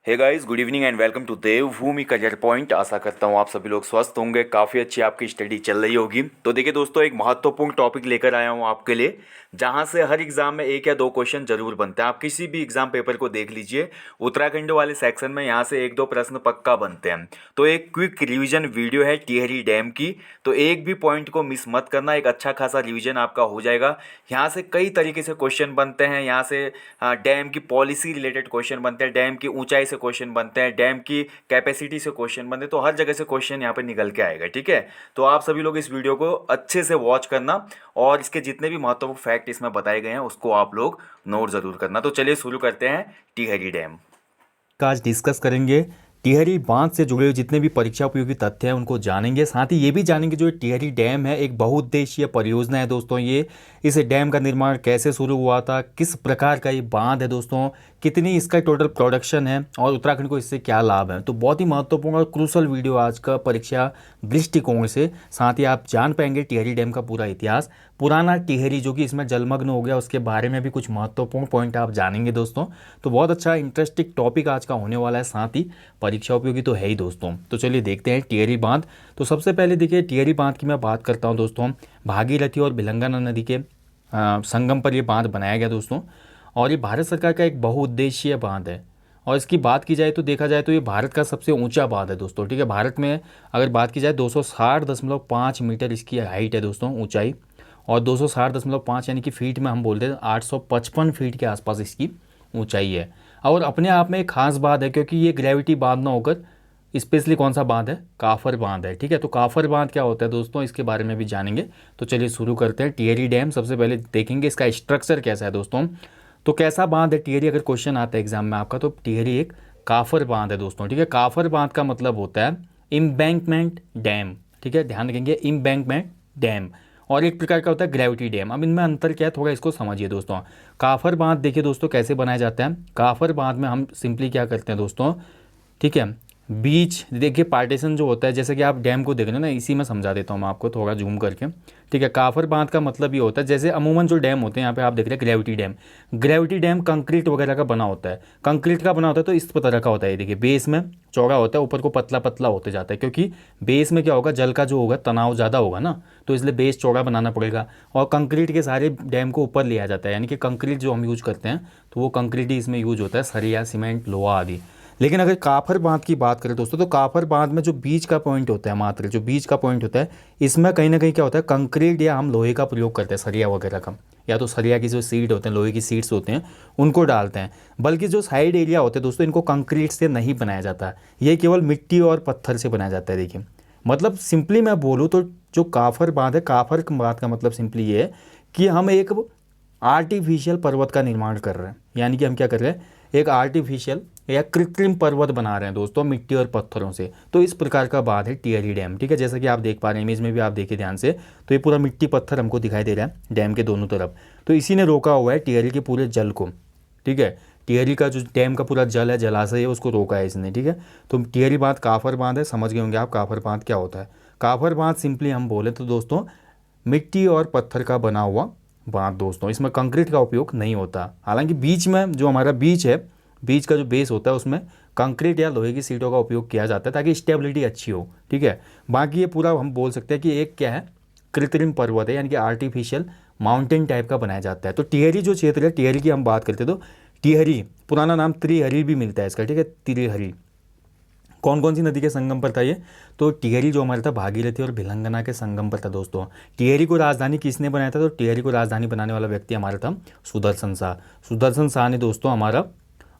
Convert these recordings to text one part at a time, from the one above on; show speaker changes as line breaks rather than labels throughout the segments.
Hey guys, good evening and welcome to Devbhoomi career point. आशा करता हूँ आप सभी लोग स्वस्थ होंगे, काफ़ी अच्छी आपकी स्टडी चल रही होगी। तो देखिए दोस्तों, एक महत्वपूर्ण टॉपिक लेकर आया हूँ आपके लिए, जहाँ से हर एग्जाम में एक या दो क्वेश्चन जरूर बनते हैं। आप किसी भी एग्जाम पेपर को देख लीजिए, उत्तराखंड वाले सेक्शन में यहाँ से एक दो प्रश्न पक्का बनते हैं। तो एक क्विक रिवीजन वीडियो है टिहरी डैम की, तो एक भी पॉइंट को मिस मत करना, एक अच्छा खासा रिवीजन आपका हो जाएगा। यहाँ से कई तरीके से क्वेश्चन बनते हैं। यहाँ से डैम की पॉलिसी रिलेटेड क्वेश्चन बनते हैं, डैम की ऊंचाई से क्वेश्चन बनते हैं, डैम की कैपेसिटी से क्वेश्चन बनते हैं। तो हर जगह से क्वेश्चन यहाँ पे निकल के आएगा, ठीक है। तो आप सभी लोग इस वीडियो को अच्छे से वॉच करना और इसके जितने भी महत्वपूर्ण फैक्ट इसमें बताए गए हैं उसको आप लोग नोट जरूर करना। तो चलिए शुरू करते हैं टिहरी डैम
का आज डिस्कस करेंगे। टिहरी बांध से जुड़े हुए जितने भी परीक्षा उपयोगी तथ्य हैं उनको जानेंगे। साथ ही ये भी जानेंगे जो टिहरी डैम है एक बहुउद्देशीय परियोजना है दोस्तों। ये इस डैम का निर्माण कैसे शुरू हुआ था, किस प्रकार का ये बांध है दोस्तों, कितनी इसका टोटल प्रोडक्शन है और उत्तराखंड को इससे क्या लाभ है। तो बहुत ही महत्वपूर्ण और क्रूशल वीडियो आज का परीक्षा दृष्टिकोण से। साथ ही आप जान पाएंगे टिहरी डैम का पूरा इतिहास, पुराना टिहरी जो कि इसमें जलमग्न हो गया उसके बारे में भी कुछ महत्वपूर्ण पॉइंट आप जानेंगे दोस्तों। तो बहुत अच्छा इंटरेस्टिंग टॉपिक आज का होने वाला है, साथ ही परीक्षा उपयोगी तो है ही दोस्तों। तो चलिए देखते हैं टिहरी बांध। तो सबसे पहले देखिए टिहरी बांध की मैं बात करता हूँ दोस्तों। भागीरथी और भिलंगना नदी के संगम पर ये बांध बनाया गया दोस्तों, और ये भारत सरकार का एक बहुउद्देशीय बांध है। और इसकी बात की जाए तो देखा जाए तो ये भारत का सबसे ऊंचा बांध है दोस्तों, ठीक है। भारत में अगर बात की जाए 260.5 मीटर इसकी हाइट है दोस्तों, ऊंचाई। और 260.5 यानी कि फीट में हम बोलते हैं 855 फीट के आसपास इसकी ऊंचाई है। और अपने आप में एक खास बात है क्योंकि ये ग्रेविटी बांध ना होकर स्पेशली कौन सा बांध है, काफर बांध है, ठीक है। तो काफर बांध क्या होता है दोस्तों, इसके बारे में भी जानेंगे। तो चलिए शुरू करते हैं। टिहरी डैम सबसे पहले देखेंगे इसका स्ट्रक्चर कैसा है दोस्तों। तो कैसा बांध है टिहरी, अगर क्वेश्चन आता है एग्जाम में आपका, तो टिहरी एक काफर बांध है दोस्तों, ठीक है। काफर बांध का मतलब होता है इम्बैंकमेंट डैम, ठीक है, ध्यान रखेंगे, इम्बैंकमेंट डैम। और एक प्रकार का होता है ग्रेविटी डैम। अब इनमें अंतर क्या है थोड़ा इसको समझिए दोस्तों। काफर बांध देखिए दोस्तों कैसे बनाया जाता है। काफर बांध में हम सिंपली क्या करते हैं दोस्तों, ठीक है, बीच देखिए पार्टीशन जो होता है, जैसे कि आप डैम को देख रहे हो ना, इसी में समझा देता हूँ मैं आपको थोड़ा जूम करके, ठीक है। काफर बांध का मतलब ये होता है, जैसे अमूमन जो डैम होते हैं यहाँ पे आप देख रहे हैं gravity dam. Gravity dam concrete वगैरह का बना होता है, कंक्रीट का बना होता है। तो इस तरह का होता है, ये देखिए बेस में चौड़ा होता है, ऊपर को पतला पतला होते जाता है, क्योंकि बेस में क्या होगा, जल का जो होगा तनाव ज़्यादा होगा ना, तो इसलिए बेस चौड़ा बनाना पड़ेगा। और कंक्रीट के सारे डैम को ऊपर लिया जाता है, यानी कि कंक्रीट जो हम यूज़ करते हैं तो वो कंक्रीट ही इसमें यूज होता है, सरिया सीमेंट लोहा आदि। लेकिन अगर काफर बांध की बात करें दोस्तों, तो काफर बांध में जो बीच का पॉइंट होता है, मात्र जो बीच का पॉइंट होता है, इसमें कहीं ना कहीं क्या होता है, कंक्रीट या हम लोहे का प्रयोग करते हैं, सरिया वगैरह का, या तो सरिया की जो सीट होते हैं, लोहे की सीट्स होते हैं, उनको डालते हैं। बल्कि जो साइड एरिया होते हैं दोस्तों, इनको कंक्रीट से नहीं बनाया जाता, ये केवल मिट्टी और पत्थर से बनाया जाता है। देखिए मतलब सिंपली मैं बोलूँ तो जो काफर बांध है, काफर बांध का मतलब सिंपली ये है कि हम एक आर्टिफिशियल पर्वत का निर्माण कर रहे हैं। यानी कि हम क्या कर रहे हैं, एक आर्टिफिशियल या कृत्रिम पर्वत बना रहे हैं दोस्तों, मिट्टी और पत्थरों से। तो इस प्रकार का बांध है टिहरी डैम, ठीक है। जैसा कि आप देख पा रहे हैं, इमेज में भी आप देखिए ध्यान से, तो ये पूरा मिट्टी पत्थर हमको दिखाई दे रहा है डैम के दोनों तरफ। तो इसी ने रोका हुआ है टिहरी के पूरे जल को, ठीक है। टिहरी का जो डैम का पूरा जल है, जलाशय है, उसको रोका है इसने, ठीक है। तो टिहरी बांध काफर बांध है, समझ गए होंगे आप काफर बांध क्या होता है। काफर बांध सिंपली हम बोले तो दोस्तों मिट्टी और पत्थर का बना हुआ बांध दोस्तों, इसमें कंक्रीट का उपयोग नहीं होता। हालांकि बीच में जो हमारा बीच है, बीच का जो बेस होता है उसमें कंक्रीट या लोहे की सीटों का उपयोग किया जाता है ताकि स्टेबिलिटी अच्छी हो, ठीक है। बाकी ये पूरा हम बोल सकते हैं कि एक क्या है, कृत्रिम पर्वत है, यानी कि आर्टिफिशियल माउंटेन टाइप का बनाया जाता है। तो टिहरी जो क्षेत्र है, टिहरी की हम बात करते हैं तो टिहरी पुराना नाम त्रिहरी भी मिलता है इसका, ठीक है, त्रिहरी। कौन कौन सी नदी के संगम पर था ये, तो टिहरी जो हमारा था भागीरथी और भिलंगना के संगम पर था दोस्तों। टिहरी को राजधानी किसने बनाया था, तो टिहरी को राजधानी बनाने वाला व्यक्ति हमारा था सुदर्शन शाह। सुदर्शन शाह ने दोस्तों हमारा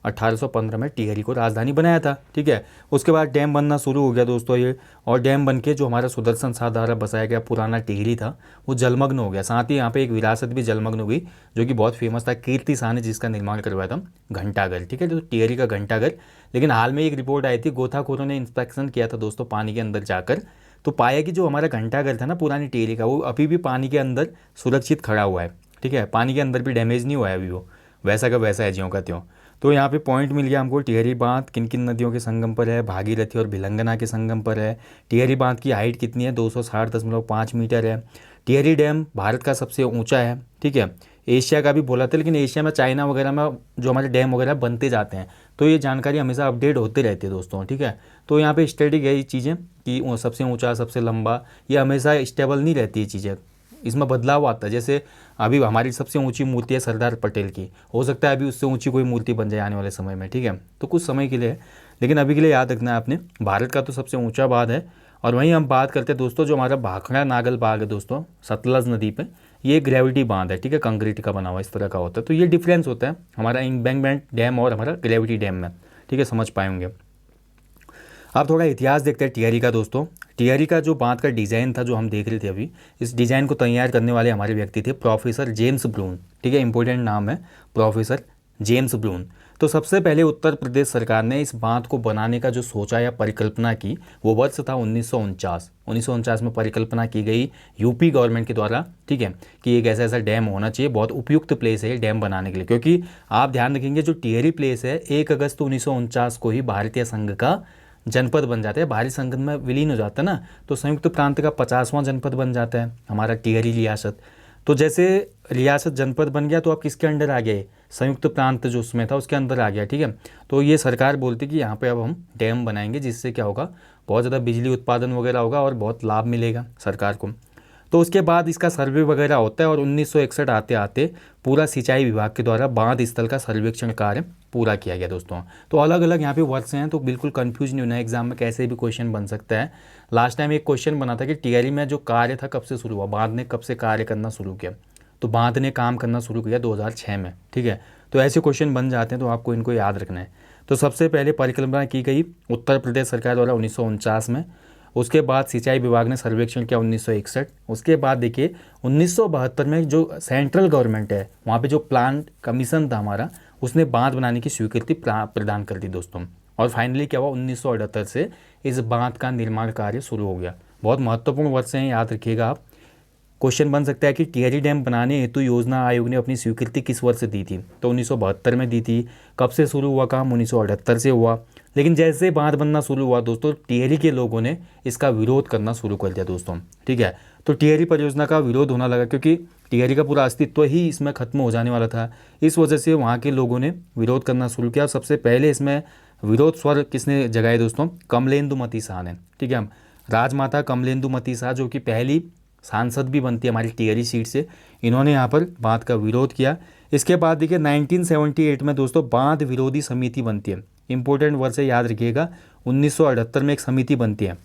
1815 में टिहरी को राजधानी बनाया था, ठीक है। उसके बाद डैम बनना शुरू हो गया दोस्तों ये, और डैम बन के जो हमारा सुदर्शन शाह द्वारा बसाया गया पुराना टिहरी था वो जलमग्न हो गया। साथ ही यहाँ पे एक विरासत भी जलमग्न हो गई जो कि बहुत फेमस था, कीर्ति शाह ने जिसका निर्माण करवाया था, घंटाघर, ठीक है, तो टिहरी का घंटाघर। लेकिन हाल में एक रिपोर्ट आई थी, गोताखोरों ने इंस्पेक्शन किया था दोस्तों पानी के अंदर जाकर, तो पाया कि जो हमारा घंटाघर था ना पुरानी टिहरी का, वो अभी भी पानी के अंदर सुरक्षित खड़ा हुआ है, ठीक है। पानी के अंदर भी डैमेज नहीं हुआ है अभी, वो वैसा का वैसा है, ज्यों का त्यों। तो यहाँ पे पॉइंट मिल गया हमको, टिहरी बांध किन किन नदियों के संगम पर है, भागीरथी और भिलंगना के संगम पर है। टिहरी बांध की हाइट कितनी है, 260.5 मीटर है। टिहरी डैम भारत का सबसे ऊंचा है, ठीक है। एशिया का भी बोला था, लेकिन एशिया में चाइना वगैरह में जो हमारे डैम वगैरह बनते जाते हैं, तो ये जानकारी हमेशा अपडेट होते रहती है दोस्तों, ठीक है। तो यहाँ पे स्टैटिक है ये चीज़ें कि वो सबसे ऊंचा सबसे लंबा, ये हमेशा स्टेबल नहीं रहती है चीज़ें, इसमें बदलाव आता है। जैसे अभी हमारी सबसे ऊंची मूर्ति है सरदार पटेल की, हो सकता है अभी उससे ऊंची कोई मूर्ति बन जाए आने वाले समय में, ठीक है। तो कुछ समय के लिए है, लेकिन अभी के लिए याद रखना है आपने, भारत का तो सबसे ऊंचा बांध है। और वहीं हम बात करते हैं दोस्तों जो हमारा भाखड़ा नागल बाग है दोस्तों सतलज नदी पे, ये ग्रेविटी बांध है, ठीक है, कंक्रीट का बना हुआ इस तरह का होता है। तो ये डिफरेंस होता है हमारा एम्बैंकमेंट डैम और हमारा ग्रेविटी डैम में, ठीक है, समझ पाएंगे। अब थोड़ा इतिहास देखते हैं टिहरी का दोस्तों। टिहरी का जो बांध का डिज़ाइन था जो हम देख रहे थे अभी, इस डिज़ाइन को तैयार करने वाले हमारे व्यक्ति थे प्रोफेसर जेम्स ब्रून, ठीक है, इंपॉर्टेंट नाम है प्रोफेसर जेम्स ब्रून। तो सबसे पहले उत्तर प्रदेश सरकार ने इस बांध को बनाने का जो सोचा या परिकल्पना की वो वर्ष था 1949 में परिकल्पना की गई यूपी गवर्नमेंट के द्वारा, ठीक है, कि एक ऐसा ऐसा डैम होना चाहिए, बहुत उपयुक्त प्लेस है ये डैम बनाने के लिए। क्योंकि आप ध्यान रखेंगे जो टिहरी प्लेस है 1 अगस्त 1949 को ही भारतीय संघ का जनपद बन जाता है, भारतीय संघ में विलीन हो जाता है ना, तो संयुक्त प्रांत का 50वां जनपद बन जाता है हमारा टिहरी रियासत। तो जैसे रियासत जनपद बन गया तो आप किसके अंडर आ गए, संयुक्त प्रांत जो उसमें था उसके अंदर आ गया, ठीक है। तो ये सरकार बोलती कि यहाँ पे अब हम डैम बनाएंगे जिससे क्या होगा, बहुत ज़्यादा बिजली उत्पादन वगैरह होगा और बहुत लाभ मिलेगा सरकार को। तो उसके बाद इसका सर्वे वगैरह होता है और 1961 आते आते पूरा सिंचाई विभाग के द्वारा बांध स्थल का सर्वेक्षण कार्य पूरा किया गया दोस्तों। तो अलग अलग यहाँ पे वर्ष हैं, तो बिल्कुल कंफ्यूज नहीं होना है, एग्जाम में कैसे भी क्वेश्चन बन सकता है। लास्ट टाइम एक क्वेश्चन बना था कि टिहरी में जो कार्य था कब से शुरू हुआ, बांध ने कब से कार्य करना शुरू किया, तो बांध ने काम करना शुरू किया 2006 में, ठीक है। तो ऐसे क्वेश्चन बन जाते हैं, तो आपको इनको याद रखना है। तो सबसे पहले परिकल्पना की गई उत्तर प्रदेश सरकार द्वारा 1949 में, उसके बाद सिंचाई विभाग ने सर्वेक्षण किया 1961, उसके बाद देखिए 1972 में जो सेंट्रल गवर्नमेंट है वहाँ पे जो प्लान कमीशन था हमारा, उसने बांध बनाने की स्वीकृति प्रदान कर दी दोस्तों। और फाइनली क्या हुआ, 1978 से इस बांध का निर्माण कार्य शुरू हो गया। बहुत महत्वपूर्ण वर्ष हैं, याद रखिएगा आप। क्वेश्चन बन सकता है कि टिहरी डैम बनाने हेतु योजना आयोग ने अपनी स्वीकृति किस वर्ष दी थी, तो 1972 में दी थी। कब से शुरू हुआ काम, 1978 से हुआ। लेकिन जैसे बांध बनना शुरू हुआ दोस्तों, टिहरी के लोगों ने इसका विरोध करना शुरू कर दिया दोस्तों, ठीक है। तो टिहरी परियोजना का विरोध होना लगा क्योंकि टिहरी का पूरा अस्तित्व ही इसमें खत्म हो जाने वाला था। इस वजह से वहाँ के लोगों ने विरोध करना शुरू किया। सबसे पहले इसमें विरोध स्वर किसने जगाए दोस्तों, कमलेंदुमती शाह ने, ठीक है। राजमाता कमलेंदुमती शाह जो कि पहली सांसद भी बनती है हमारी टिहरी सीट से, इन्होंने यहाँ पर बांध का विरोध किया। इसके बाद देखिए 1978 में दोस्तों बांध विरोधी समिति बनती है, इंपॉर्टेंट वर्ड से याद रखिएगा। 1978 में एक समिति बनती है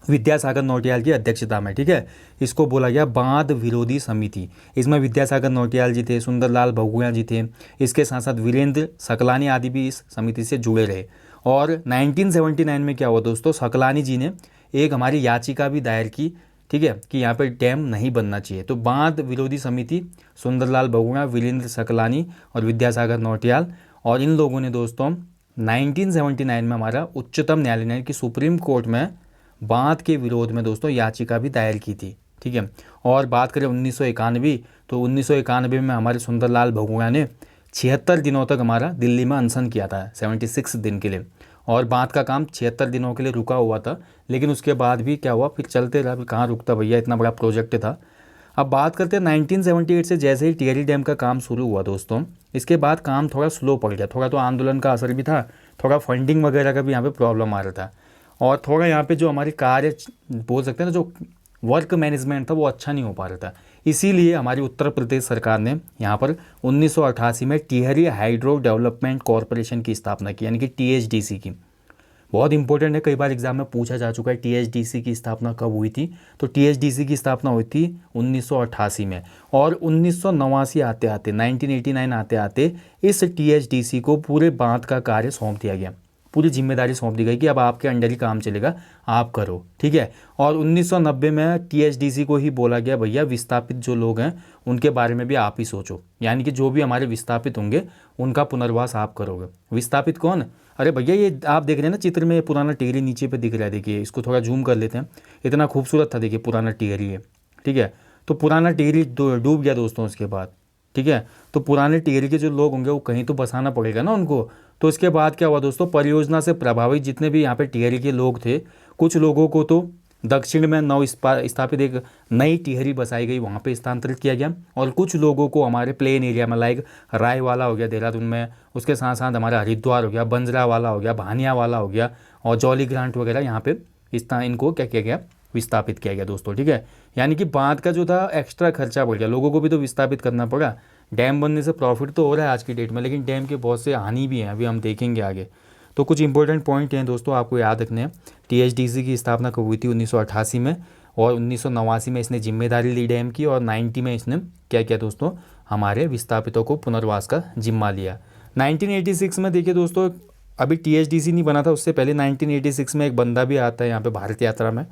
विद्यासागर नौटियाल की अध्यक्षता में, ठीक है। इसको बोला गया बांध विरोधी समिति। इसमें विद्यासागर नौटियाल जी थे, सुंदरलाल बहुगुणा जी थे, इसके साथ साथ वीरेंद्र सकलानी आदि भी इस समिति से जुड़े रहे। और 1979 में क्या हुआ दोस्तों, सकलानी जी ने एक हमारी याचिका भी दायर की, ठीक है, कि यहाँ पर डैम नहीं बनना चाहिए। तो बांध विरोधी समिति सुंदरलाल बहुगुणा, वीरेंद्र सकलानी और विद्यासागर नौटियाल, और इन लोगों ने दोस्तों 1979 में हमारा उच्चतम न्यायालय की सुप्रीम कोर्ट में बांध के विरोध में दोस्तों याचिका भी दायर की थी, ठीक है। और बात करें 1991, तो 1991 में हमारे सुंदरलाल बहुगुणा ने 76 दिनों तक हमारा दिल्ली में अनशन किया था, 76 दिन के लिए। और बांध का काम 76 दिनों के लिए रुका हुआ था, लेकिन उसके बाद भी क्या हुआ, फिर चलते रहा, फिर कहाँ रुकता भैया, इतना बड़ा प्रोजेक्ट था। अब बात करते हैं 1978 से जैसे ही टिहरी डैम का काम शुरू हुआ दोस्तों, इसके बाद काम थोड़ा स्लो पड़ गया। थोड़ा तो आंदोलन का असर भी था, थोड़ा फंडिंग वगैरह का भी यहाँ पे प्रॉब्लम आ रहा था, और थोड़ा यहाँ पे जो हमारी कार्य बोल सकते हैं ना, जो वर्क मैनेजमेंट था वो अच्छा नहीं हो पा रहा था। इसीलिए हमारी उत्तर प्रदेश सरकार ने यहाँ पर 1988 में टिहरी हाइड्रो डेवलपमेंट कॉरपोरेशन की स्थापना की, यानी कि THDC की। बहुत इंपॉर्टेंट है, कई बार एग्जाम में पूछा जा चुका है THDC की स्थापना कब हुई थी। तो THDC की स्थापना हुई थी 1988 में, और 1989 आते आते 1989 आते आते इस THDC को पूरे बांध का कार्य सौंप दिया गया, पूरी जिम्मेदारी सौंप दी गई कि अब आपके अंडर ही काम चलेगा, आप करो, ठीक है। और 1990 में THDC को ही बोला गया भैया विस्थापित जो लोग हैं उनके बारे में भी आप ही सोचो, यानी कि जो भी हमारे विस्थापित होंगे उनका पुनर्वास आप करोगे। विस्थापित कौन, अरे भैया ये आप देख रहे हैं ना चित्र में, पुराना टिहरी नीचे पे दिख रहा है, देखिए इसको थोड़ा जूम कर लेते हैं, इतना खूबसूरत था, देखिए पुराना टिहरी है, ठीक है। तो पुराना टिहरी डूब गया दोस्तों उसके बाद, ठीक है। तो पुराने टिहरी के जो लोग होंगे वो कहीं तो बसाना पड़ेगा ना उनको। तो इसके बाद क्या हुआ दोस्तों, परियोजना से प्रभावित जितने भी यहाँ पे टिहरी के लोग थे, कुछ लोगों को तो दक्षिण में नव स्थापित एक नई टिहरी बसाई गई, वहाँ पे स्थानांतरित किया गया। और कुछ लोगों को हमारे प्लेन एरिया में लाइक रायवाला हो गया देहरादून में, उसके साथ साथ हमारा हरिद्वार हो गया, बंजरावाला हो गया, भानियावाला हो गया और जॉली ग्रांट वगैरह यहाँ पे इनको क्या किया गया, विस्थापित किया गया दोस्तों। ठीक है, यानी कि बांध का जो था एक्स्ट्रा खर्चा बढ़ गया, लोगों को भी तो विस्थापित करना पड़ा। डैम बनने से प्रॉफिट तो हो रहा है आज की डेट में, लेकिन डैम के बहुत से हानि भी हैं, अभी हम देखेंगे आगे। तो कुछ इंपॉर्टेंट पॉइंट हैं दोस्तों आपको याद रखने हैं। टीएचडीसी की स्थापना कब हुई थी? 1988 में, और 1989 में इसने जिम्मेदारी ली डैम की, और 90 में इसने क्या किया दोस्तों, हमारे विस्थापितों को पुनर्वास का जिम्मा लिया। 1986 में देखिए दोस्तों, अभी टीएचडीसी नहीं बना था, उससे पहले 1986 में एक बंदा भी आता है यहाँ पे भारत यात्रा में।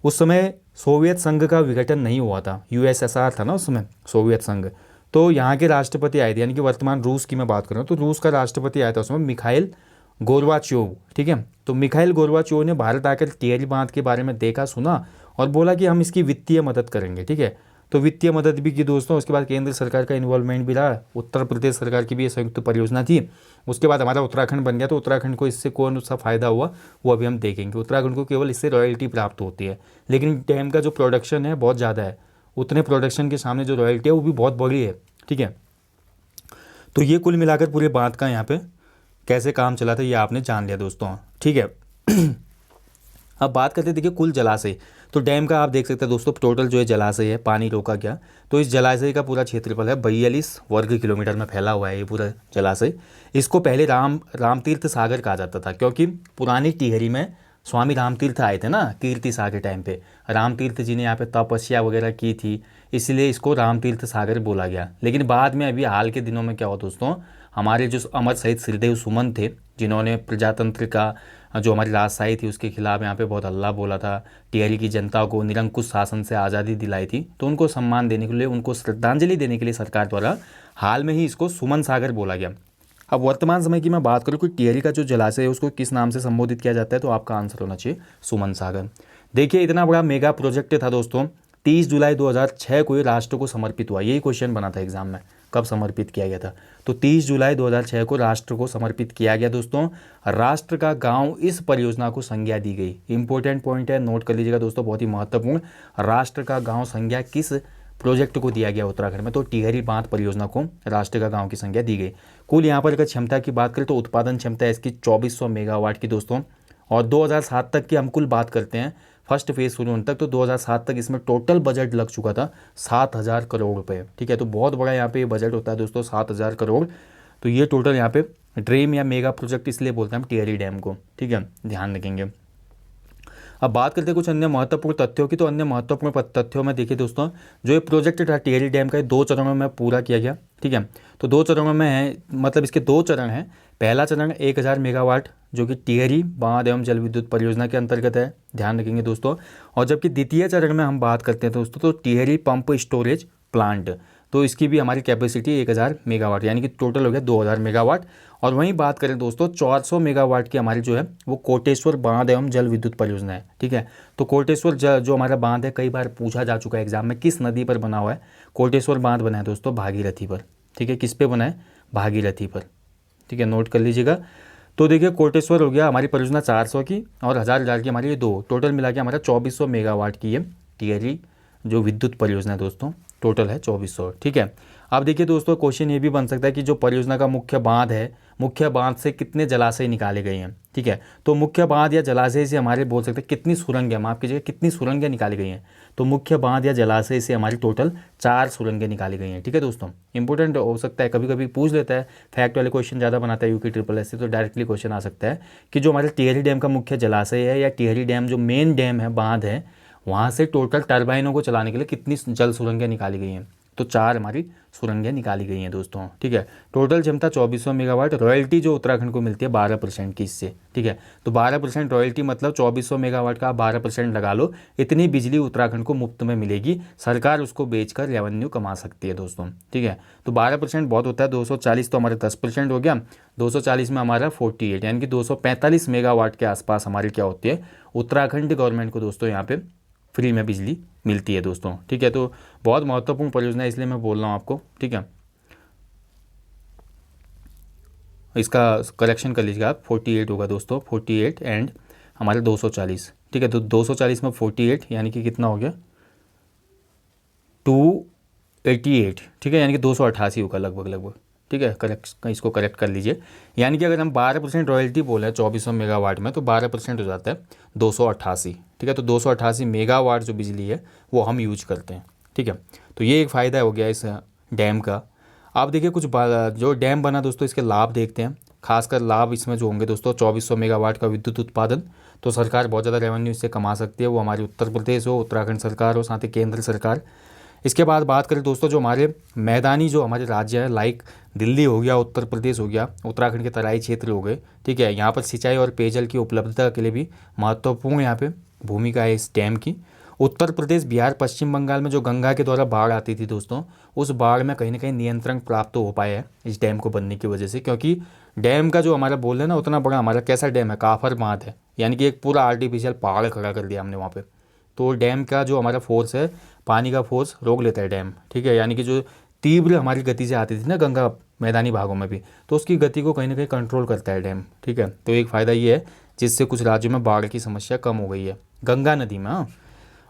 उस समय सोवियत संघ का विघटन नहीं हुआ था, यूएसएसआर था ना उस समय, सोवियत संघ। तो यहाँ के राष्ट्रपति आए थे, यानी कि वर्तमान रूस की मैं बात कर रहा हूँ, तो रूस का राष्ट्रपति आया था उसमें, मिखाइल गोर्बाचोव। ठीक है, तो मिखाइल गोर्बाचोव ने भारत आकर टिहरी बांध के बारे में देखा, सुना और बोला कि हम इसकी वित्तीय मदद करेंगे। ठीक है, तो वित्तीय मदद भी की दोस्तों। उसके बाद केंद्र सरकार का इन्वॉल्वमेंट भी रहा, उत्तर प्रदेश सरकार की भी ये संयुक्त परियोजना थी। उसके बाद हमारा उत्तराखंड बन गया, तो उत्तराखंड को इससे कौन सा फ़ायदा हुआ वो अभी हम देखेंगे। उत्तराखंड को केवल इससे रॉयल्टी प्राप्त होती है, लेकिन डैम का जो प्रोडक्शन है बहुत ज़्यादा है, उतने प्रोडक्शन के सामने जो रॉयल्टी है वो भी बहुत बड़ी है। ठीक है, तो ये कुल मिलाकर पूरे बांध का यहाँ पे कैसे काम चला था ये आपने जान लिया दोस्तों। ठीक है, अब बात करते हैं देखिए कुल जलाशय। तो डैम का आप देख सकते हैं दोस्तों, टोटल जो है जलाशय है, पानी रोका गया, तो इस जलाशय का पूरा क्षेत्रफल है 42 वर्ग किलोमीटर में फैला हुआ है ये पूरा जलाशय। इसको पहले रामतीर्थ सागर कहा जाता था, क्योंकि पुरानी टिहरी में स्वामी रामतीर्थ आए थे ना कीर्ति सागर टाइम पे, रामतीर्थ जी ने यहाँ पे तपस्या वगैरह की थी, इसलिए इसको रामतीर्थ सागर बोला गया। लेकिन बाद में अभी हाल के दिनों में क्या हुआ दोस्तों, हमारे जो अमर शहीद श्रीदेव सुमन थे, जिन्होंने प्रजातंत्र का जो हमारी राजशाही थी उसके खिलाफ यहाँ पे बहुत हल्ला बोला था, टिहरी की जनता को निरंकुश शासन से आज़ादी दिलाई थी, तो उनको सम्मान देने के लिए, उनको श्रद्धांजलि देने के लिए सरकार द्वारा हाल में ही इसको सुमन सागर बोला गया। अब वर्तमान समय की मैं बात करूँ कि टिहरी का जो जलाशय है उसको किस नाम से संबोधित किया जाता है, तो आपका आंसर होना चाहिए सुमन सागर। देखिए इतना बड़ा मेगा प्रोजेक्ट था दोस्तों, 30 जुलाई 2006 को ये राष्ट्र को समर्पित हुआ। यही क्वेश्चन बना था एग्जाम में, कब समर्पित किया गया था, तो 30 जुलाई 2006 को राष्ट्र को समर्पित किया गया दोस्तों। राष्ट्र का गांव इस परियोजना को संज्ञा दी गई। इंपॉर्टेंट पॉइंट है, नोट कर लीजिएगा दोस्तों, बहुत ही महत्वपूर्ण। राष्ट्र का गांव संज्ञा किस प्रोजेक्ट को दिया गया उत्तराखंड में, तो टिहरी बांध परियोजना को राष्ट्र का गांव की संज्ञा दी गई। कुल यहाँ पर अगर क्षमता की बात करें तो उत्पादन क्षमता है इसकी 2400 मेगावाट की दोस्तों, और 2007 तक की हम कुल बात करते हैं, फर्स्ट फेज शुरू होने तक, तो 2007 तक इसमें टोटल बजट लग चुका था 7000 करोड़ रुपए। ठीक है, तो बहुत बड़ा यहाँ पे ये बजट होता है दोस्तों, 7000 करोड़। तो ये टोटल यहाँ पे ड्रीम या मेगा प्रोजेक्ट इसलिए बोलते हैं हम टिहरी डैम को। ठीक है, ध्यान रखेंगे। अब बात करते हैं कुछ अन्य महत्वपूर्ण तथ्यों की, तो अन्य महत्वपूर्ण तथ्यों में देखिए दोस्तों, जो ये प्रोजेक्ट था टिहरी डैम का 2 चरणों में पूरा किया गया। ठीक है, तो 2 चरणों में है, मतलब इसके 2 चरण हैं। पहला चरण 1000 मेगावाट जो कि टिहरी बांध एवं जल विद्युत परियोजना के अंतर्गत है, ध्यान रखेंगे दोस्तों। और जबकि द्वितीय चरण में हम बात करते हैं दोस्तों, तो टिहरी पंप स्टोरेज प्लांट, तो इसकी भी हमारी कैपेसिटी 1000 मेगावाट, यानी कि टोटल हो गया 2000 मेगावाट। और वहीं बात करें दोस्तों 400 मेगावाट की हमारी जो है वो कोटेश्वर बांध एवं जल विद्युत परियोजना है। ठीक है, तो कोटेश्वर जो हमारा बांध है, कई बार पूछा जा चुका है एग्जाम में, किस नदी पर बना हुआ है? कोटेश्वर बांध बना है दोस्तों भागीरथी पर। ठीक है, किस पे बना है? भागीरथी पर। ठीक है, नोट कर लीजिएगा। तो देखिए कोटेश्वर हो गया हमारी परियोजना 400 की, और 1000 की हमारी ये 2, टोटल मिला के हमारा 2400 मेगावाट की ये टिहरी जो विद्युत परियोजना है दोस्तों, टोटल है 2400। ठीक है, अब देखिए दोस्तों क्वेश्चन ये भी बन सकता है कि जो परियोजना का मुख्य बांध है, मुख्य बांध से कितने जलाशय निकाले गए हैं। ठीक है, तो मुख्य बांध या जलाशय से हमारे बोल सकते हैं कितनी सुरंगें, माफ कीजिएगा, कितनी सुरंगें निकाली गई हैं, तो मुख्य बांध या जलाशय से हमारी टोटल 4 सुरंगें निकाली गई हैं। ठीक है दोस्तों, इंपॉर्टेंट हो सकता है, कभी कभी पूछ लेता है, फैक्ट वाले क्वेश्चन ज़्यादा बनाता है यूपी ट्रिपल एस से, तो डायरेक्टली क्वेश्चन आ सकता है कि जो हमारे टिहरी डैम का मुख्य जलाशय है या टिहरी डैम जो मेन डैम है, बांध है, वहाँ से टोटल टर्बाइनों को चलाने के लिए कितनी जल सुरंगें निकाली गई हैं, तो 4 हमारी सुरंगें निकाली गई हैं दोस्तों। ठीक है, टोटल क्षमता 2400 मेगावाट। रॉयल्टी जो उत्तराखंड को मिलती है 12% की इससे। ठीक है, तो 12% रॉयल्टी, मतलब 2400 मेगावाट का 12% लगा लो, इतनी बिजली उत्तराखंड को मुफ्त में मिलेगी, सरकार उसको बेचकर रेवेन्यू कमा सकती है दोस्तों। ठीक है, तो 12% बहुत होता है, 240 तो हमारे 10% हो गया, 240 में हमारा 48, यानी कि 245 मेगावाट के आसपास हमारी क्या होती है, उत्तराखंड गवर्नमेंट को दोस्तों यहाँ पे फ्री में बिजली मिलती है दोस्तों। ठीक है, तो बहुत महत्वपूर्ण परियोजना है, इसलिए मैं बोल रहा हूँ आपको। ठीक है, इसका करेक्शन कर लीजिएगा आप, 48 होगा दोस्तों, 48 एंड हमारे 240, ठीक है। तो 240 में 48 यानी कि कितना हो गया 288, ठीक है, यानी कि 288 होगा लगभग, ठीक है। करेक्ट, इसको करेक्ट कर लीजिए। यानी कि अगर हम 12% रॉयल्टी बोले 2400 मेगावाट में तो 12% हो जाता है 288, ठीक है। तो 288 मेगावाट जो बिजली है वो हम यूज करते हैं, ठीक है। तो ये एक फ़ायदा हो गया इस डैम का। आप देखिए कुछ जो डैम बना दोस्तों इसके लाभ देखते हैं। खासकर लाभ इसमें जो होंगे दोस्तों 2400 मेगावाट का विद्युत उत्पादन, तो सरकार बहुत ज़्यादा रेवेन्यू इससे कमा सकती है, वो हमारी उत्तर प्रदेश हो, उत्तराखंड सरकार हो, साथ ही केंद्र सरकार। इसके बाद बात करें दोस्तों जो हमारे मैदानी जो हमारे राज्य हैं लाइक दिल्ली हो गया, उत्तर प्रदेश हो गया, उत्तराखंड के तराई क्षेत्र हो गए, ठीक है। यहाँ पर सिंचाई और पेयजल की उपलब्धता के लिए भी महत्वपूर्ण यहाँ पे भूमिका है इस डैम की। उत्तर प्रदेश, बिहार, पश्चिम बंगाल में जो गंगा के द्वारा बाढ़ आती थी दोस्तों, उस बाढ़ में कहीं ना कहीं नियंत्रण प्राप्त हो पाया है इस डैम को बनने की वजह से, क्योंकि डैम का जो हमारा बोल रहे हैं ना उतना बड़ा हमारा कैसा डैम है, काफर बांध है, यानी कि एक पूरा आर्टिफिशियल पहाड़ खड़ा कर दिया हमने वहाँ पे। तो डैम का जो हमारा फोर्स है, पानी का फोर्स रोक लेता है डैम, ठीक है। यानी कि जो तीव्र हमारी गति से आती थी ना गंगा मैदानी भागों में भी, तो उसकी गति को कहीं ना कहीं कंट्रोल करता है डैम, ठीक है। तो एक फ़ायदा ये है जिससे कुछ राज्यों में बाढ़ की समस्या कम हो गई है गंगा नदी में, हाँ।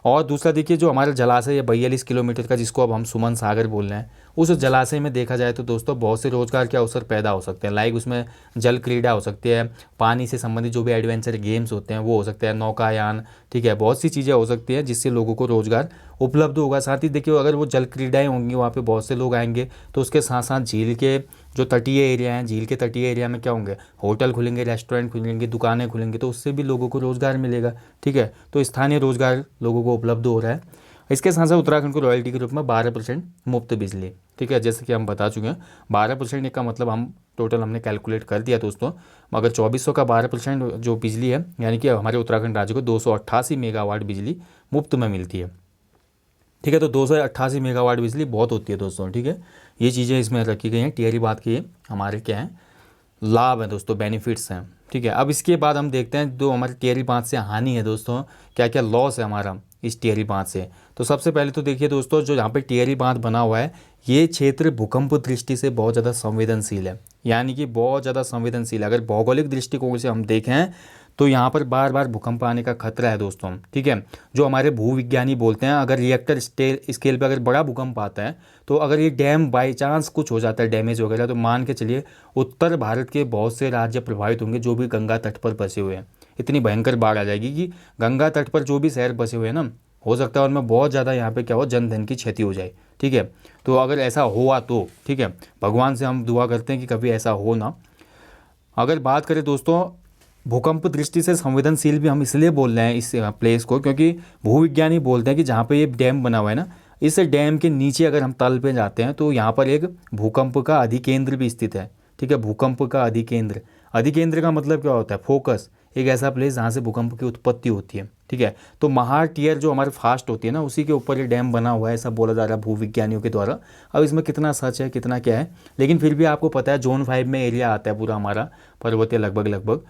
और दूसरा देखिए जो हमारा जलाशय है 42 किलोमीटर का, जिसको अब हम सुमन सागर बोल रहे हैं, उस जलाशय में देखा जाए तो दोस्तों बहुत से रोजगार के अवसर पैदा हो सकते हैं। लाइक उसमें जल क्रीड़ा हो सकती है, पानी से संबंधित जो भी एडवेंचर गेम्स होते हैं वो हो सकते हैं, नौकायान, ठीक है, बहुत सी चीज़ें हो सकती हैं जिससे लोगों को रोजगार उपलब्ध होगा। साथ ही देखिए अगर वो जल क्रीड़ाएँ होंगी वहाँ पे बहुत से लोग आएंगे, तो उसके साथ साथ झील के जो तटीय एरिया हैं, झील के तटीय एरिया में क्या होंगे, होटल खुलेंगे, रेस्टोरेंट खुलेंगे, दुकानें खुलेंगी, तो उससे भी लोगों को रोज़गार मिलेगा, ठीक है। तो स्थानीय रोज़गार लोगों को उपलब्ध हो रहा है। इसके साथ साथ उत्तराखंड को रॉयल्टी के रूप में 12% मुफ्त बिजली, ठीक है, जैसे कि हम बता चुके हैं 12% का मतलब हम टोटल हमने कैलकुलेट कर दिया दोस्तों। मगर 2400 का 12% जो बिजली है, यानी कि हमारे उत्तराखंड राज्य को 288 मेगावाट बिजली मुफ्त में मिलती है, ठीक है। तो 288 मेगावाट बिजली बहुत होती है दोस्तों, ठीक है। ये चीज़ें इसमें रखी गई हैं। टिहरी बात की हमारे क्या हैं लाभ हैं दोस्तों, बेनिफिट्स हैं, ठीक है। अब इसके बाद हम देखते हैं जो हमारे टिहरी बांध से हानि है दोस्तों, क्या क्या लॉस है हमारा इस टिहरी बांध से। तो सबसे पहले तो देखिए दोस्तों जो यहाँ पे टिहरी बांध बना हुआ है, ये क्षेत्र भूकंप दृष्टि से बहुत ज़्यादा संवेदनशील है, यानी कि बहुत ज़्यादा संवेदनशील है। अगर भौगोलिक दृष्टिकोण से हम देखें तो यहाँ पर बार बार भूकंप आने का खतरा है दोस्तों, ठीक है। जो हमारे भूविज्ञानी बोलते हैं अगर रिएक्टर स्केल पर अगर बड़ा भूकंप आता है, तो अगर ये डैम बाई चांस कुछ हो जाता है डैमेज वगैरह, तो मान के चलिए उत्तर भारत के बहुत से राज्य प्रभावित होंगे जो भी गंगा तट पर बसे हुए हैं। इतनी भयंकर बाढ़ आ जाएगी कि गंगा तट पर जो भी शहर बसे हुए हैं ना, हो सकता है उनमें बहुत ज़्यादा यहाँ पे क्या हो, जनधन की क्षति हो जाए, ठीक है। तो अगर ऐसा हुआ तो ठीक है, भगवान से हम दुआ करते हैं कि कभी ऐसा हो ना। अगर बात करें दोस्तों भूकंप दृष्टि से संवेदनशील भी हम इसलिए बोल रहे हैं इस प्लेस को, क्योंकि भूविज्ञानी बोलते हैं कि जहाँ पे ये डैम बना हुआ है ना, इस डैम के नीचे अगर हम तल पे जाते हैं तो यहाँ पर एक भूकंप का अधिकेंद्र भी स्थित है, ठीक है। भूकंप का अधिकेंद्र, अधिकेंद्र का मतलब क्या होता है, फोकस, एक ऐसा प्लेस जहाँ से भूकंप की उत्पत्ति होती है, ठीक है। तो महार टियर जो हमारे फास्ट होती है ना, उसी के ऊपर ये डैम बना हुआ है, ऐसा बोला जा रहा है भूविज्ञानियों के द्वारा। अब इसमें कितना सच है कितना क्या है, लेकिन फिर भी आपको पता है जोन 5 में एरिया आता है पूरा हमारा पर्वतीय लगभग,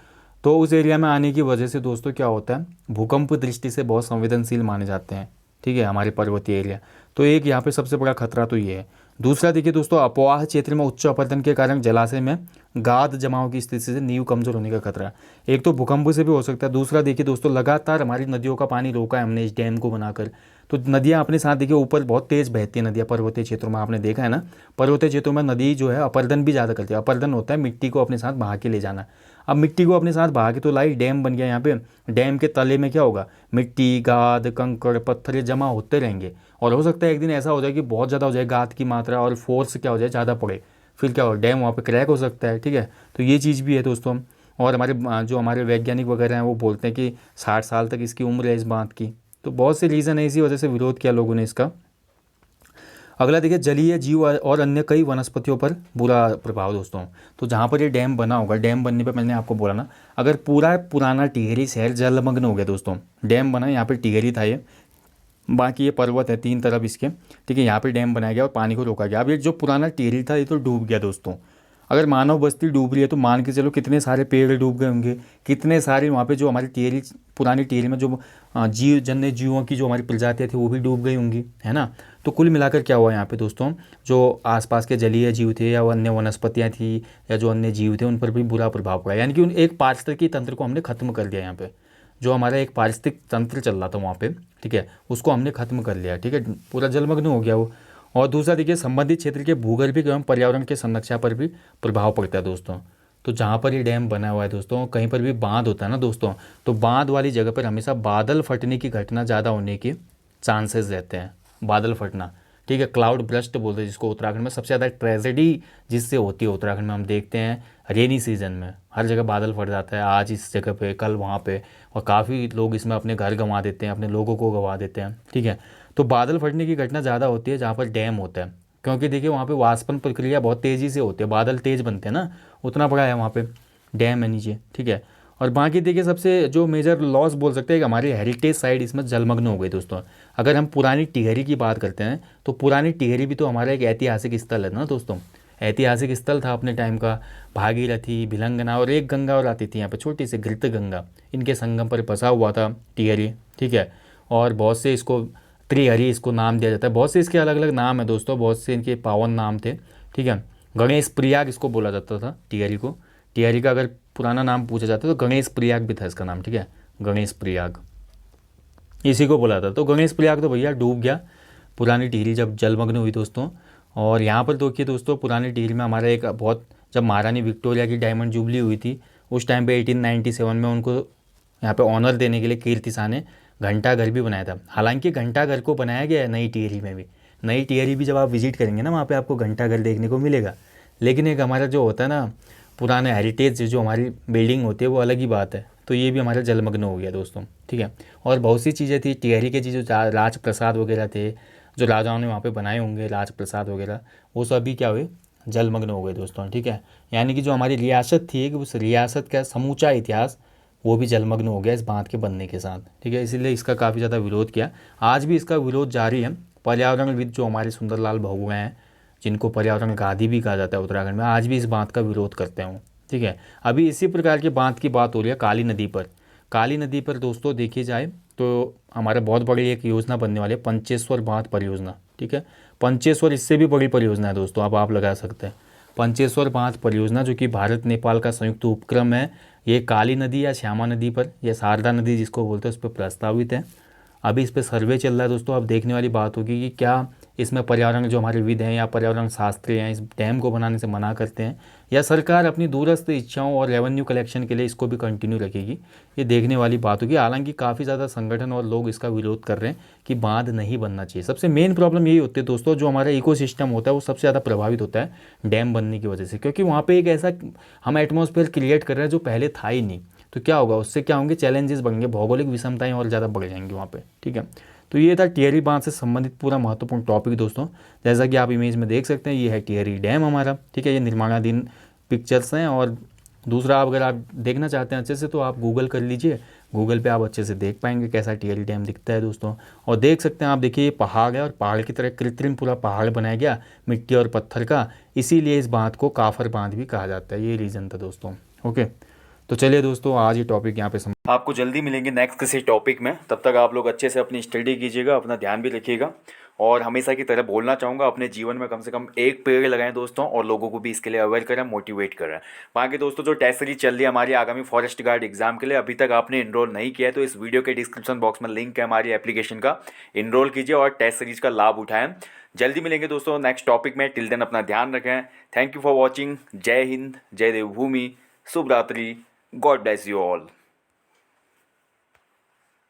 तो उस एरिया में आने की वजह से दोस्तों क्या होता है, भूकंप दृष्टि से बहुत संवेदनशील माने जाते हैं, ठीक है, हमारे पर्वतीय एरिया। तो एक यहाँ पे सबसे बड़ा खतरा तो ये है। दूसरा देखिए दोस्तों अपोह क्षेत्र में उच्च अपरदन के कारण जलाशय में गाद जमाव की स्थिति से नींव कमजोर होने का खतरा, एक तो भूकंप से भी हो सकता है। दूसरा देखिए दोस्तों लगातार हमारी नदियों का पानी रोका है हमने इस डैम को बनाकर, तो नदियाँ अपने साथ देखिए ऊपर बहुत तेज़ बहती है नदियाँ पर्वतीय क्षेत्रों में, आपने देखा है ना, पर्वतीय क्षेत्रों में नदी जो है अपरदन भी ज़्यादा करती है। अपरदन होता है मिट्टी को अपने साथ बहा के ले जाना। अब मिट्टी को अपने साथ बहा के तो लाई डैम बन गया, यहाँ पे डैम के तले में क्या होगा, मिट्टी, गाद, कंकड़, पत्थर ये जमा होते रहेंगे, और हो सकता है एक दिन ऐसा हो जाए कि बहुत ज़्यादा हो जाए गाद की मात्रा और फोर्स क्या हो जाए ज़्यादा पड़े, फिर क्या हो, डैम वहाँ पे क्रैक हो सकता है, ठीक है। तो ये चीज़ भी है दोस्तों। और हमारे वैज्ञानिक वगैरह हैं वो बोलते हैं कि 60 साल तक इसकी उम्र है इस बात की। तो बहुत से रीज़न है, इसी वजह से विरोध किया लोगों ने इसका। अगला देखिए जलीय जीव और अन्य कई वनस्पतियों पर बुरा प्रभाव दोस्तों। तो जहाँ पर ये डैम बना होगा, डैम बनने पे मैंने आपको बोला ना, अगर पूरा पुराना टिहरी शहर जलमग्न हो गया दोस्तों, डैम बना यहाँ पे टिहरी था ये, बाकी ये पर्वत है 3 तरफ इसके, ठीक है, यहाँ पे डैम बनाया गया और पानी को रोका गया। अब ये जो पुराना टिहरी था ये तो डूब गया दोस्तों। अगर मानव बस्ती डूब रही है तो मान के चलो कितने सारे पेड़ डूब गए होंगे, कितने सारे वहाँ पे जो हमारी टिहरी, पुरानी टिहरी में जो जीव जन्य जीवों की जो हमारी प्रजातियाँ थी वो भी डूब गई होंगी, है ना। तो कुल मिलाकर क्या हुआ यहाँ पे दोस्तों, जो आसपास के जलीय जीव थे या वो अन्य वनस्पतियाँ थी या जो अन्य जीव थे उन पर भी बुरा प्रभाव पड़ा, यानी कि उन एक पारिस्थितिकी तंत्र को हमने खत्म कर दिया यहाँ पे। जो हमारा एक पारिस्थितिक तंत्र चल रहा था वहाँ पे, ठीक है, उसको हमने ख़त्म कर लिया, ठीक है, पूरा जलमग्न हो गया वो। और दूसरा देखिए, संबंधित क्षेत्र के भूगर्भिक एवं पर्यावरण के संरक्षण पर भी प्रभाव पड़ता है दोस्तों। तो जहाँ पर ये डैम बना हुआ है दोस्तों, कहीं पर भी बांध होता है ना दोस्तों, तो बांध वाली जगह पर हमेशा बादल फटने की घटना ज़्यादा होने के चांसेस रहते हैं। बादल फटना, ठीक है, क्लाउड ब्रस्ट बोलते हैं जिसको उत्तराखंड में। सबसे ज़्यादा ट्रेजेडी जिससे होती है उत्तराखंड में हम देखते हैं रेनी सीजन में, हर जगह बादल फट जाता है, आज इस जगह पे कल वहाँ पे, और काफ़ी लोग इसमें अपने घर गंवा देते हैं, अपने लोगों को गंवा देते हैं, ठीक है। तो बादल फटने की घटना ज़्यादा होती है जहाँ पर डैम होता है, क्योंकि देखिए वहाँ पे वाष्पन प्रक्रिया बहुत तेज़ी से होती है, बादल तेज़ बनते हैं ना, उतना बड़ा है वहाँ पे डैम है नीचे, ठीक है। और बाकी देखिए सबसे जो मेजर लॉस बोल सकते हैं कि हमारी हेरिटेज साइड इसमें जलमग्न हो गई दोस्तों। अगर हम पुरानी टिहरी की बात करते हैं तो पुरानी टिहरी भी तो हमारा एक ऐतिहासिक स्थल है ना दोस्तों, ऐतिहासिक स्थल था अपने टाइम का। भागीरथी, भिलंगना और एक गंगा और आती थी यहाँ पे, छोटी सी घृत गंगा, इनके संगम पर बसा हुआ था टिहरी, ठीक है। और बहुत से इसको त्रिहरी इसको नाम दिया जाता है, बहुत से इसके अलग अलग नाम है दोस्तों, बहुत से इनके पावन नाम थे, ठीक है। गणेश प्रयाग इसको बोला जाता था टिहरी को। टिहरी का अगर पुराना नाम पूछा जाता है तो गणेश प्रयाग भी था इसका नाम, ठीक है, गणेश प्रयाग इसी को बोला था। तो गणेश प्रयाग तो भैया डूब गया पुरानी टिहरी जब जलमग्न हुई दोस्तों। और यहाँ पर देखिए दोस्तों, पुरानी टिहरी में हमारा एक बहुत, जब महारानी विक्टोरिया की डायमंड जुबली हुई थी उस टाइम पे 1897 में उनको यहाँ पे ऑनर देने के लिए कीर्ति शाह ने घंटा घर भी बनाया था। हालांकि घंटा घर को बनाया गया है नई टिहरी में भी, नई टिहरी भी जब आप विजिट करेंगे ना वहाँ पे आपको घंटा घर देखने को मिलेगा। लेकिन एक हमारा जो होता है ना पुराने हेरिटेज जो हमारी बिल्डिंग होती है वो अलग ही बात है। तो ये भी हमारा जलमग्न हो गया दोस्तों, ठीक है। और बहुत सी चीज़ें थी टिहरी के जो राज प्रसाद वगैरह थे, जो राजाओं ने वहाँ पे बनाए होंगे राज प्रसाद वगैरह, वो सभी क्या हुए, जलमग्न हो गए दोस्तों, ठीक है। यानी कि जो हमारी रियासत थी कि उस रियासत का समूचा इतिहास वो भी जलमग्न हो गया इस बांध के बनने के साथ, ठीक है। इसीलिए इसका काफ़ी ज़्यादा विरोध किया, आज भी इसका विरोध जारी है। पर्यावरणविद जो हमारे सुंदरलाल बहुगुणा हैं, जिनको पर्यावरण गांधी भी कहा जाता है उत्तराखंड में, आज भी इस बांध का विरोध करते हैं, ठीक है। अभी इसी प्रकार के बांध की बात हो रही है काली नदी पर। काली नदी पर दोस्तों देखी जाए तो हमारे बहुत बड़ी एक योजना बनने वाली है, पंचेश्वर बांध परियोजना, ठीक है। पंचेश्वर इससे भी बड़ी परियोजना है दोस्तों, अब आप लगा सकते हैं पंचेश्वर बांध परियोजना, जो कि भारत नेपाल का संयुक्त उपक्रम है। ये काली नदी या श्यामा नदी पर, या शारदा नदी जिसको बोलते हैं, उस पर प्रस्तावित है। अभी इस पर सर्वे चल रहा है दोस्तों। अब देखने वाली बात होगी कि क्या इसमें पर्यावरण जो हमारे विद हैं या पर्यावरण शास्त्री हैं इस डैम को बनाने से मना करते हैं, या सरकार अपनी दूरस्थ इच्छाओं और रेवेन्यू कलेक्शन के लिए इसको भी कंटिन्यू रखेगी, ये देखने वाली बात होगी। हालांकि काफ़ी ज़्यादा संगठन और लोग इसका विरोध कर रहे हैं कि बांध नहीं बनना चाहिए। सबसे मेन प्रॉब्लम यही होती है दोस्तों, जो हमारा इकोसिस्टम होता है वो सबसे ज़्यादा प्रभावित होता है डैम बनने की वजह से, क्योंकि वहाँ पर एक ऐसा हम एटमॉस्फेयर क्रिएट कर रहे हैं जो पहले था ही नहीं। तो क्या होगा, उससे क्या होंगे, चैलेंजेस बढ़ेंगे, भौगोलिक विषमताएं और ज़्यादा बढ़ जाएंगी वहाँ पे, ठीक है। तो ये था टिहरी बांध से संबंधित पूरा महत्वपूर्ण टॉपिक दोस्तों। जैसा कि आप इमेज में देख सकते हैं, ये है टिहरी डैम हमारा, ठीक है। ये निर्माणाधीन पिक्चर्स हैं। और दूसरा, आप अगर आप देखना चाहते हैं अच्छे से तो आप गूगल कर लीजिए, गूगल पे आप अच्छे से देख पाएंगे कैसा टिहरी डैम दिखता है दोस्तों। और देख सकते हैं आप, देखिए ये पहाड़ है और पहाड़ की तरह कृत्रिम पूरा पहाड़ बनाया गया मिट्टी और पत्थर का, इसीलिए इस बांध को काफर बांध भी कहा जाता है। ये रीज़न था दोस्तों, ओके। तो चलिए दोस्तों, आज ये टॉपिक यहाँ पे
आपको जल्दी मिलेंगे नेक्स्ट किसी टॉपिक में। तब तक आप लोग अच्छे से अपनी स्टडी कीजिएगा, अपना ध्यान भी रखिएगा। और हमेशा की तरह बोलना चाहूँगा, अपने जीवन में कम से कम एक पेड़ लगाएं दोस्तों, और लोगों को भी इसके लिए अवेयर करें, मोटिवेट करें। बाकी दोस्तों, जो टेस्ट सीरीज चल रही है हमारी आगामी फॉरेस्ट गार्ड एग्जाम के लिए, अभी तक आपने इनरोल नहीं किया है तो इस वीडियो के डिस्क्रिप्शन बॉक्स में लिंक है हमारी एप्लीकेशन का, इनरोल कीजिए और टेस्ट सीरीज का लाभ उठाएं। जल्दी मिलेंगे दोस्तों नेक्स्ट टॉपिक में। टिल देन अपना ध्यान रखें। Thank you for watching. जय हिंद, जय देवभूमि, शुभ रात्रि, गॉड ब्लेस यू ऑल।